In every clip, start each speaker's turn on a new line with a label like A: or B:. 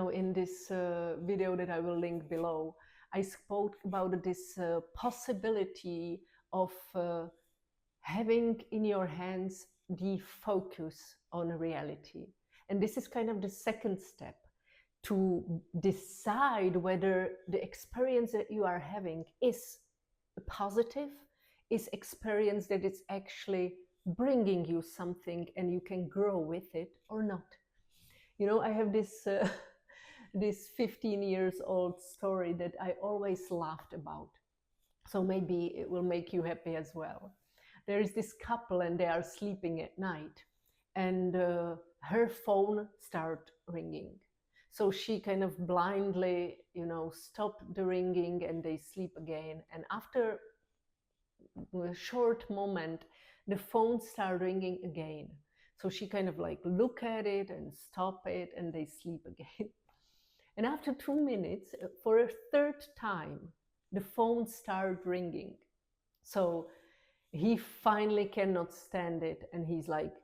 A: in this video that I will link below, I spoke about this possibility of having in your hands the focus on reality. And this is kind of the second step to decide whether the experience that you are having is positive, is experience that is actually bringing you something and you can grow with it or not. I have this this 15 years old story that I always laughed about. So maybe it will make you happy as well. There is this couple and they are sleeping at night, and her phone started ringing. So she kind of blindly, stopped the ringing and they sleep again. And after a short moment, the phone started ringing again. So she kind of like look at it and stop it and they sleep again. And after 2 minutes, for a third time, the phone started ringing. So he finally cannot stand it. And he's like,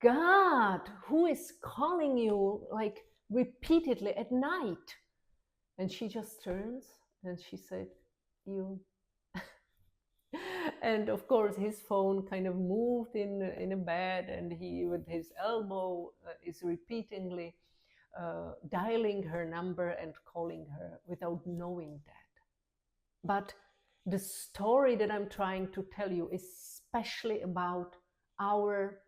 A: God, who is calling you like repeatedly at night? And she just turns and she said, you. And of course his phone kind of moved in a bed, and he with his elbow is repeatedly dialing her number and calling her without knowing that. But the story that I'm trying to tell you is especially about our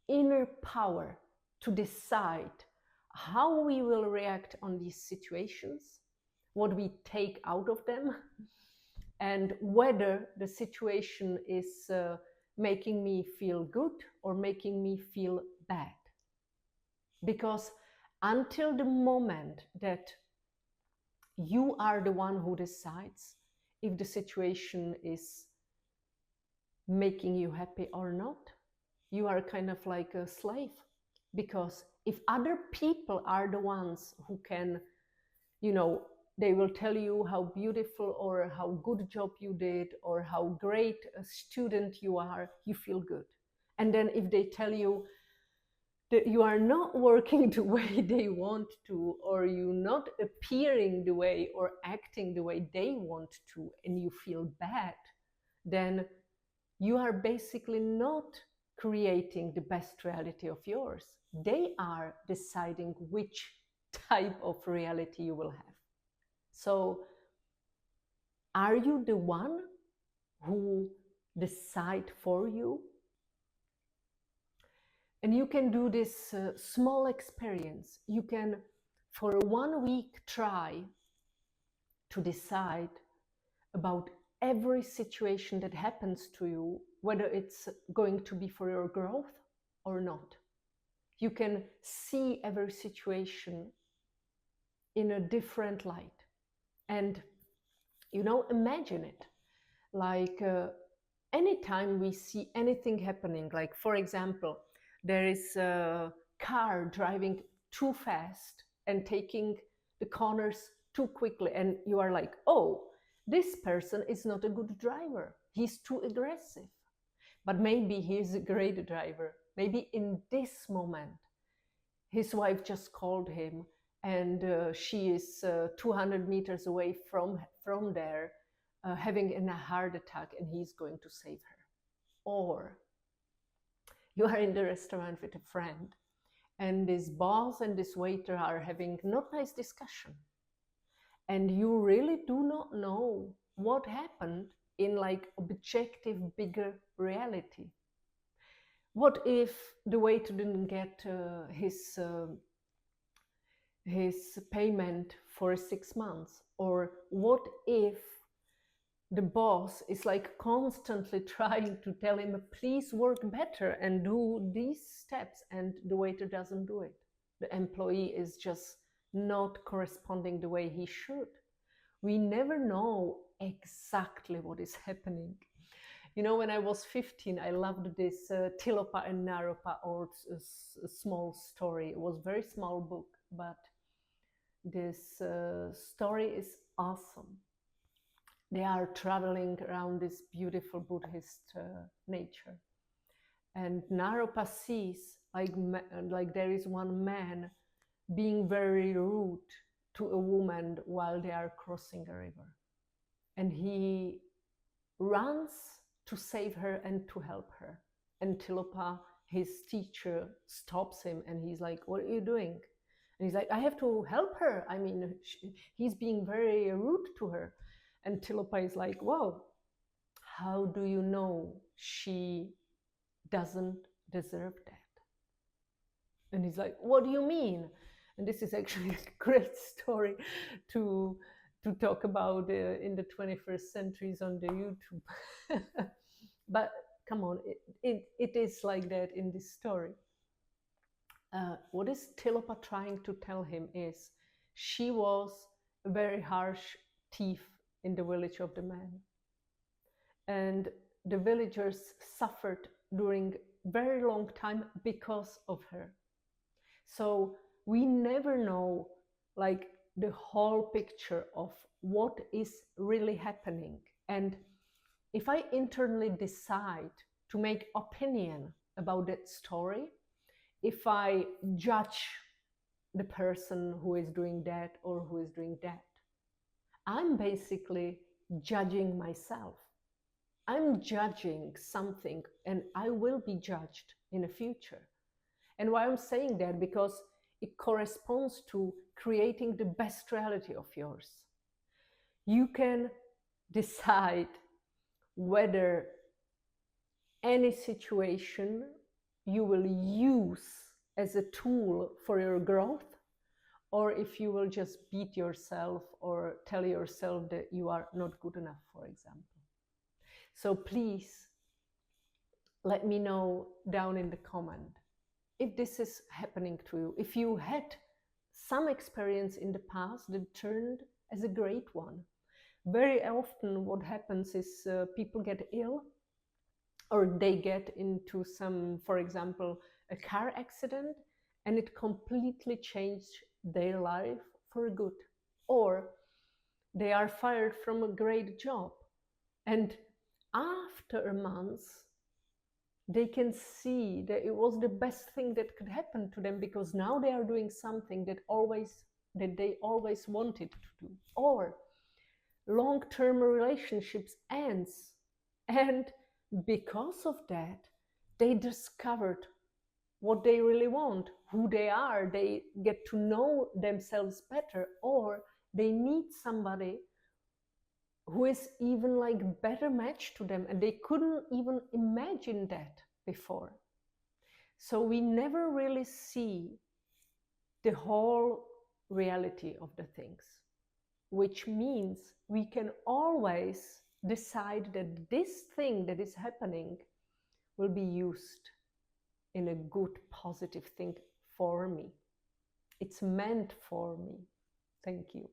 A: inner power to decide how we will react on these situations, what we take out of them, and whether the situation is making me feel good or making me feel bad. Because until the moment that you are the one who decides if the situation is making you happy or not, you are kind of like a slave. Because if other people are the ones who can, they will tell you how beautiful or how good job you did or how great a student you are, you feel good. And then if they tell you that you are not working the way they want to, or you're not appearing the way or acting the way they want to, and you feel bad, then you are basically not creating the best reality of yours. They are deciding which type of reality you will have. So, are you the one who decide for you? And you can do this small experience. You can, for 1 week, try to decide about every situation that happens to you, whether it's going to be for your growth or not. You can see every situation in a different light. And, imagine it. Like anytime we see anything happening, like for example, there is a car driving too fast and taking the corners too quickly, and you are like, oh, this person is not a good driver. He's too aggressive. But maybe he's a great driver. Maybe in this moment, his wife just called him and she is 200 meters away from there, having a heart attack, and he's going to save her. Or you are in the restaurant with a friend, and this boss and this waiter are having not nice discussion. And you really do not know what happened in like objective, bigger reality. What if the waiter didn't get his payment for 6 months? Or what if the boss is like constantly trying to tell him, please work better and do these steps, and the waiter doesn't do it? The employee is just not corresponding the way he should. We never know exactly what is happening. When I was 15, I loved this Tilopa and Naropa, or a small story. It was a very small book, but this story is awesome. They are traveling around this beautiful Buddhist nature. And Naropa sees, like there is one man being very rude to a woman while they are crossing a river. And he runs to save her and to help her. And Tilopa, his teacher, stops him and he's like, "What are you doing?" And he's like, "I have to help her. I mean, he's being very rude to her." And Tilopa is like, "Well, how do you know she doesn't deserve that?" And he's like, "What do you mean?" And this is actually a great story to talk about in the 21st centuries on the YouTube. But come on, it is like that in this story. What is Tilopa trying to tell him is she was a very harsh thief in the village of the man. And the villagers suffered during very long time because of her. So we never know like the whole picture of what is really happening. And if I internally decide to make opinion about that story, if I judge the person who is doing that or who is doing that, I'm basically judging myself. I'm judging something and I will be judged in the future. And why I'm saying that? Because it corresponds to creating the best reality of yours. You can decide whether any situation you will use as a tool for your growth, or if you will just beat yourself or tell yourself that you are not good enough, for example. So please let me know down in the comment if this is happening to you, if you had some experience in the past that turned as a great one. Very often what happens is people get ill or they get into some, for example, a car accident, and it completely changed their life for good. Or they are fired from a great job, and after a month they can see that it was the best thing that could happen to them, because now they are doing something that they always wanted to do. Or long-term relationships ends, and because of that they discovered what they really want, who they are, they get to know themselves better, or they meet somebody who is even like better match to them, and they couldn't even imagine that before. So we never really see the whole reality of the things, which means we can always decide that this thing that is happening will be used in a good, positive thing for me. It's meant for me. Thank you.